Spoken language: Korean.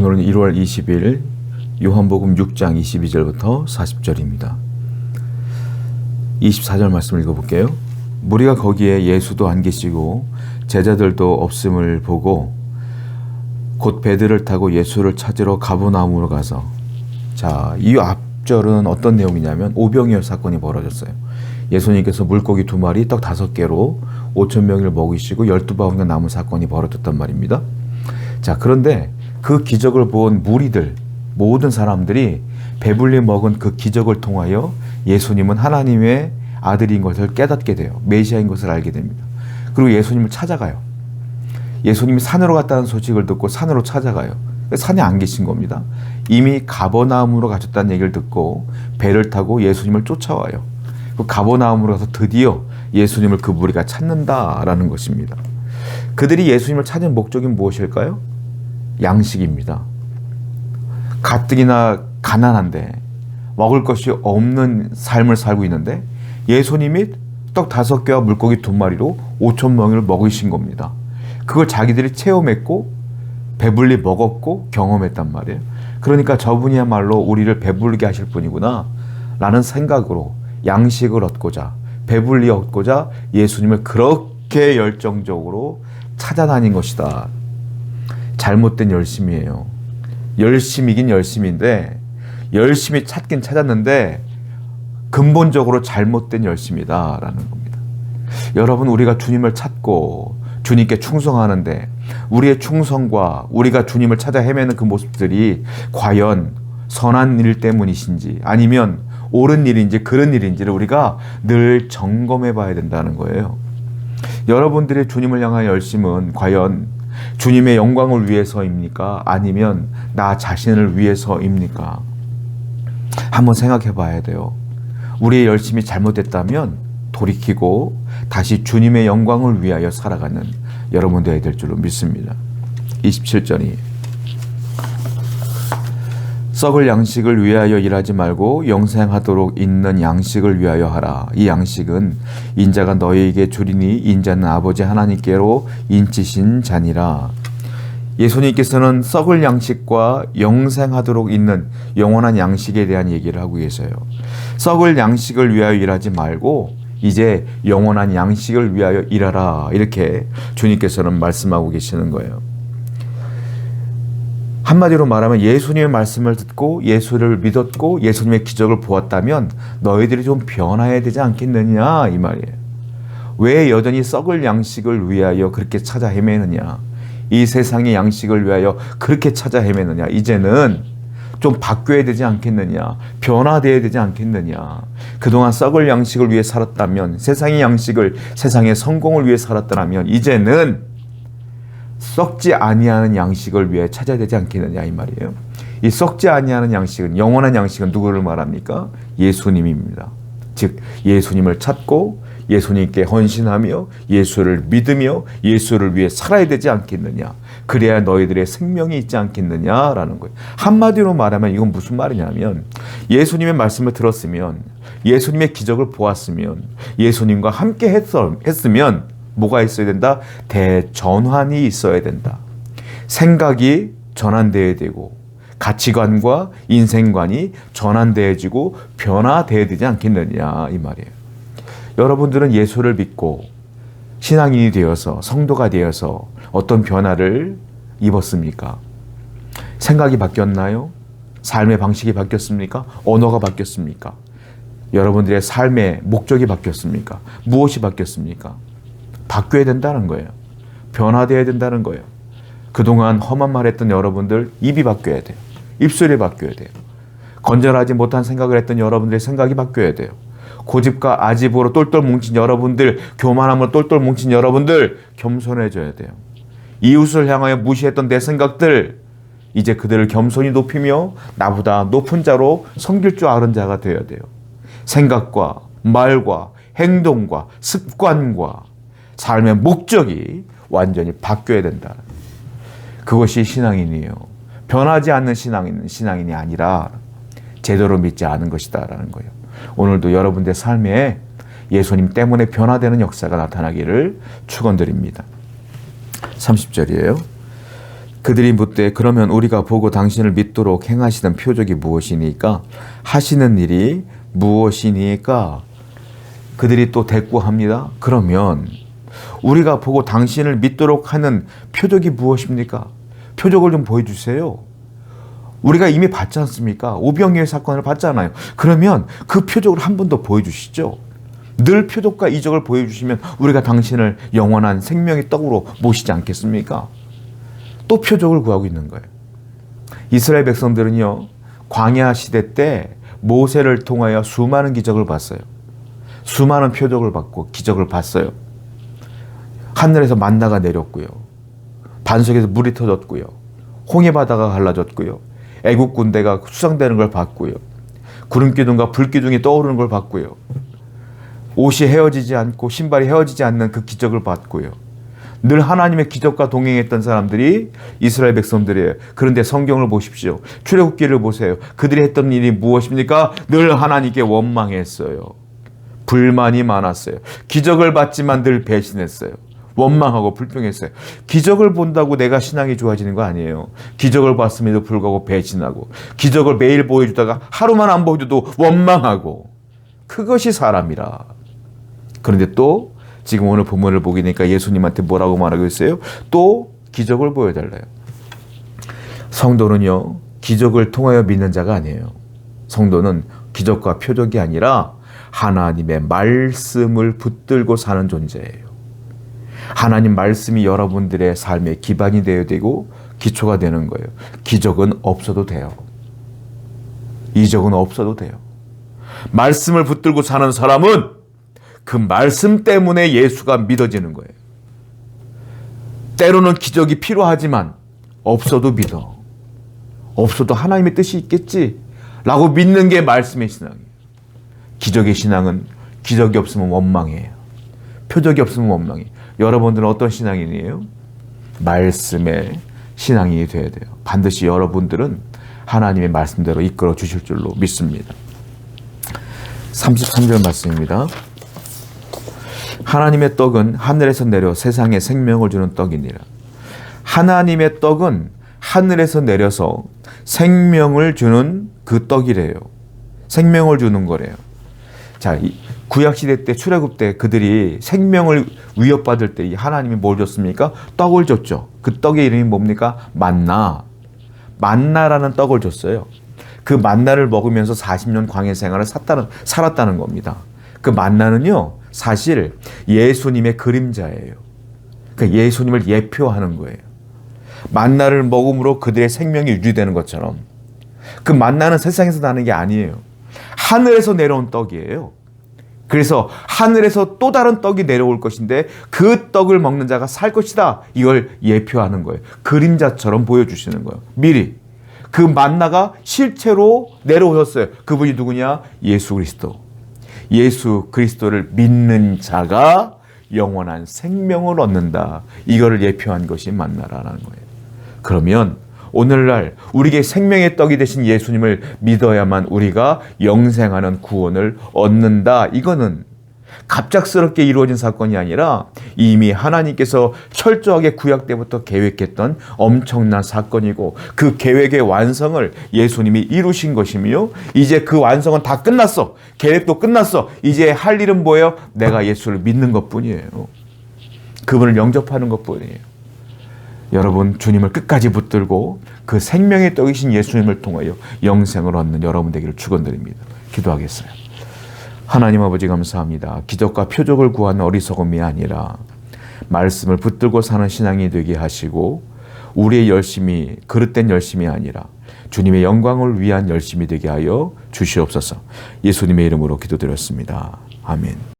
오늘은 1월 20일 요한복음 6장 22절부터 40절입니다. 24절 말씀 읽어볼게요. 무리가 거기에 예수도 안 계시고 제자들도 없음을 보고 곧 배들을 타고 예수를 찾으러 가버나움으로 가서, 자, 이 앞절은 어떤 내용이냐면 오병이어 사건이 벌어졌어요. 예수님께서 물고기 2마리, 떡 5개로 5,000명을 먹이시고 12바구니가 남은 사건이 벌어졌단 말입니다. 자, 그런데 그 기적을 본 무리들, 모든 사람들이 배불리 먹은 그 기적을 통하여 예수님은 하나님의 아들인 것을 깨닫게 돼요. 메시아인 것을 알게 됩니다. 그리고 예수님을 찾아가요. 예수님이 산으로 갔다는 소식을 듣고 산으로 찾아가요. 산에 안 계신 겁니다. 이미 가버나움으로 가셨다는 얘기를 듣고 배를 타고 예수님을 쫓아와요. 그 가버나움으로 가서 드디어 예수님을 그 무리가 찾는다라는 것입니다. 그들이 예수님을 찾은 목적이 무엇일까요? 양식입니다. 가뜩이나 가난한데 먹을 것이 없는 삶을 살고 있는데 예수님이 떡 5개와 물고기 2마리로 5,000명을 먹이신 겁니다. 그걸 자기들이 체험했고 배불리 먹었고 경험했단 말이에요. 그러니까 저분이야말로 우리를 배불리게 하실 분이구나 라는 생각으로 양식을 얻고자, 배불리 얻고자 예수님을 그렇게 열정적으로 찾아다닌 것이다. 잘못된 열심이에요. 열심이긴 열심인데 열심히 찾긴 찾았는데 근본적으로 잘못된 열심이다라는 겁니다. 여러분, 우리가 주님을 찾고 주님께 충성하는데 우리의 충성과 우리가 주님을 찾아 헤매는 그 모습들이 과연 선한 일 때문이신지 아니면 옳은 일인지 그런 일인지를 우리가 늘 점검해 봐야 된다는 거예요. 여러분들의 주님을 향한 열심은 과연 주님의 영광을 위해서입니까? 아니면 나 자신을 위해서입니까? 한번 생각해 봐야 돼요. 우리의 열심이 잘못됐다면 돌이키고 다시 주님의 영광을 위하여 살아가는 여러분 되어야 될 줄로 믿습니다. 27절이 썩을 양식을 위하여 일하지 말고 영생하도록 있는 양식을 위하여 하라. 이 양식은 인자가 너희에게 주리니 인자는 아버지 하나님께로 인치신 자니라. 예수님께서는 썩을 양식과 영생하도록 있는 영원한 양식에 대한 얘기를 하고 계세요. 썩을 양식을 위하여 일하지 말고 이제 영원한 양식을 위하여 일하라. 이렇게 주님께서는 말씀하고 계시는 거예요. 한마디로 말하면 예수님의 말씀을 듣고 예수를 믿었고 예수님의 기적을 보았다면 너희들이 좀 변화해야 되지 않겠느냐 이 말이에요. 왜 여전히 썩을 양식을 위하여 그렇게 찾아 헤매느냐, 이 세상의 양식을 위하여 그렇게 찾아 헤매느냐, 이제는 좀 바뀌어야 되지 않겠느냐, 변화되어야 되지 않겠느냐. 그동안 썩을 양식을 위해 살았다면, 세상의 양식을, 세상의 성공을 위해 살았다면 이제는 썩지 아니하는 양식을 위해 찾아야 되지 않겠느냐 이 말이에요. 이 썩지 아니하는 양식은, 영원한 양식은 누구를 말합니까? 예수님입니다. 즉 예수님을 찾고 예수님께 헌신하며 예수를 믿으며 예수를 위해 살아야 되지 않겠느냐. 그래야 너희들의 생명이 있지 않겠느냐라는 거예요. 한마디로 말하면 이건 무슨 말이냐면 예수님의 말씀을 들었으면, 예수님의 기적을 보았으면, 예수님과 함께 했으면 뭐가 있어야 된다? 대전환이 있어야 된다. 생각이 전환되어야 되고 가치관과 인생관이 전환되어지고 변화되어야 되지 않겠느냐 이 말이에요. 여러분들은 예수를 믿고 신앙인이 되어서 성도가 되어서 어떤 변화를 입었습니까? 생각이 바뀌었나요? 삶의 방식이 바뀌었습니까? 언어가 바뀌었습니까? 여러분들의 삶의 목적이 바뀌었습니까? 무엇이 바뀌었습니까? 바뀌어야 된다는 거예요. 변화되어야 된다는 거예요. 그동안 험한 말 했던 여러분들 입이 바뀌어야 돼요. 입술이 바뀌어야 돼요. 건전하지 못한 생각을 했던 여러분들의 생각이 바뀌어야 돼요. 고집과 아집으로 똘똘 뭉친 여러분들, 교만함으로 똘똘 뭉친 여러분들 겸손해져야 돼요. 이웃을 향하여 무시했던 내 생각들, 이제 그들을 겸손히 높이며 나보다 높은 자로 섬길 줄 아는 자가 되어야 돼요. 생각과 말과 행동과 습관과 삶의 목적이 완전히 바뀌어야 된다. 그것이 신앙인이에요. 변하지 않는 신앙인이 아니라 제대로 믿지 않은 것이다라는 거예요. 오늘도 여러분들의 삶에 예수님 때문에 변화되는 역사가 나타나기를 축원드립니다. 30절이에요. 그들이 묻되 그러면 우리가 보고 당신을 믿도록 행하시는 표적이 무엇이니까? 하시는 일이 무엇이니까? 그들이 또 대꾸합니다. 그러면 우리가 보고 당신을 믿도록 하는 표적이 무엇입니까? 표적을 좀 보여주세요. 우리가 이미 봤지 않습니까? 오병이어 사건을 봤잖아요. 그러면 그 표적을 한 번 더 보여주시죠. 늘 표적과 이적을 보여주시면 우리가 당신을 영원한 생명의 떡으로 모시지 않겠습니까? 또 표적을 구하고 있는 거예요. 이스라엘 백성들은요, 광야 시대 때 모세를 통하여 수많은 기적을 봤어요. 수많은 표적을 받고 기적을 봤어요. 하늘에서 만나가 내렸고요. 반석에서 물이 터졌고요. 홍해 바다가 갈라졌고요. 애국 군대가 수상되는 걸 봤고요. 구름 기둥과 불 기둥이 떠오르는 걸 봤고요. 옷이 헤어지지 않고 신발이 헤어지지 않는 그 기적을 봤고요. 늘 하나님의 기적과 동행했던 사람들이 이스라엘 백성들이에요. 그런데 성경을 보십시오. 출애굽기를 보세요. 그들이 했던 일이 무엇입니까? 늘 하나님께 원망했어요. 불만이 많았어요. 기적을 봤지만 늘 배신했어요. 원망하고 불평했어요. 기적을 본다고 내가 신앙이 좋아지는 거 아니에요. 기적을 봤음에도 불구하고 배신하고, 기적을 매일 보여주다가 하루만 안 보여줘도 원망하고, 그것이 사람이라. 그런데 또 지금 오늘 본문을 보게 되니까 예수님한테 뭐라고 말하고 있어요? 또 기적을 보여달래요. 성도는요, 기적을 통하여 믿는 자가 아니에요. 성도는 기적과 표적이 아니라 하나님의 말씀을 붙들고 사는 존재예요. 하나님 말씀이 여러분들의 삶의 기반이 되어야 되고 기초가 되는 거예요. 기적은 없어도 돼요. 이적은 없어도 돼요. 말씀을 붙들고 사는 사람은 그 말씀 때문에 예수가 믿어지는 거예요. 때로는 기적이 필요하지만 없어도 믿어. 없어도 하나님의 뜻이 있겠지 라고 믿는 게 말씀의 신앙이에요. 기적의 신앙은 기적이 없으면 원망해요. 표적이 없으면 원망해요. 여러분들은 어떤 신앙인이에요? 말씀의 신앙이 돼야 돼요. 반드시 여러분들은 하나님의 말씀대로 이끌어 주실 줄로 믿습니다. 33절 말씀입니다. 하나님의 떡은 하늘에서 내려 세상에 생명을 주는 떡이니라. 하나님의 떡은 하늘에서 내려서 생명을 주는 그 떡이래요. 생명을 주는 거래요. 자, 구약시대 때 출애굽 때 그들이 생명을 위협받을 때 하나님이 뭘 줬습니까? 떡을 줬죠. 그 떡의 이름이 뭡니까? 만나. 만나라는 떡을 줬어요. 그 만나를 먹으면서 40년 광야 생활을 살았다는 겁니다. 그 만나는요, 사실 예수님의 그림자예요. 그러니까 예수님을 예표하는 거예요. 만나를 먹음으로 그들의 생명이 유지되는 것처럼 그 만나는 세상에서 나는 게 아니에요. 하늘에서 내려온 떡이에요. 그래서 하늘에서 또 다른 떡이 내려올 것인데 그 떡을 먹는 자가 살 것이다. 이걸 예표하는 거예요. 그림자처럼 보여주시는 거예요. 미리. 그 만나가 실체로 내려오셨어요. 그분이 누구냐? 예수 그리스도. 예수 그리스도를 믿는 자가 영원한 생명을 얻는다. 이거를 예표한 것이 만나라는 거예요. 그러면 오늘날 우리에게 생명의 떡이 되신 예수님을 믿어야만 우리가 영생하는 구원을 얻는다. 이거는 갑작스럽게 이루어진 사건이 아니라 이미 하나님께서 철저하게 구약 때부터 계획했던 엄청난 사건이고 그 계획의 완성을 예수님이 이루신 것이며 이제 그 완성은 다 끝났어. 계획도 끝났어. 이제 할 일은 뭐예요? 내가 예수를 믿는 것뿐이에요. 그분을 영접하는 것뿐이에요. 여러분 주님을 끝까지 붙들고 그 생명의 떡이신 예수님을 통하여 영생을 얻는 여러분 되기를 축원드립니다. 기도하겠어요. 하나님 아버지 감사합니다. 기적과 표적을 구하는 어리석음이 아니라 말씀을 붙들고 사는 신앙이 되게 하시고 우리의 열심이 그릇된 열심이 아니라 주님의 영광을 위한 열심이 되게 하여 주시옵소서. 예수님의 이름으로 기도드렸습니다. 아멘.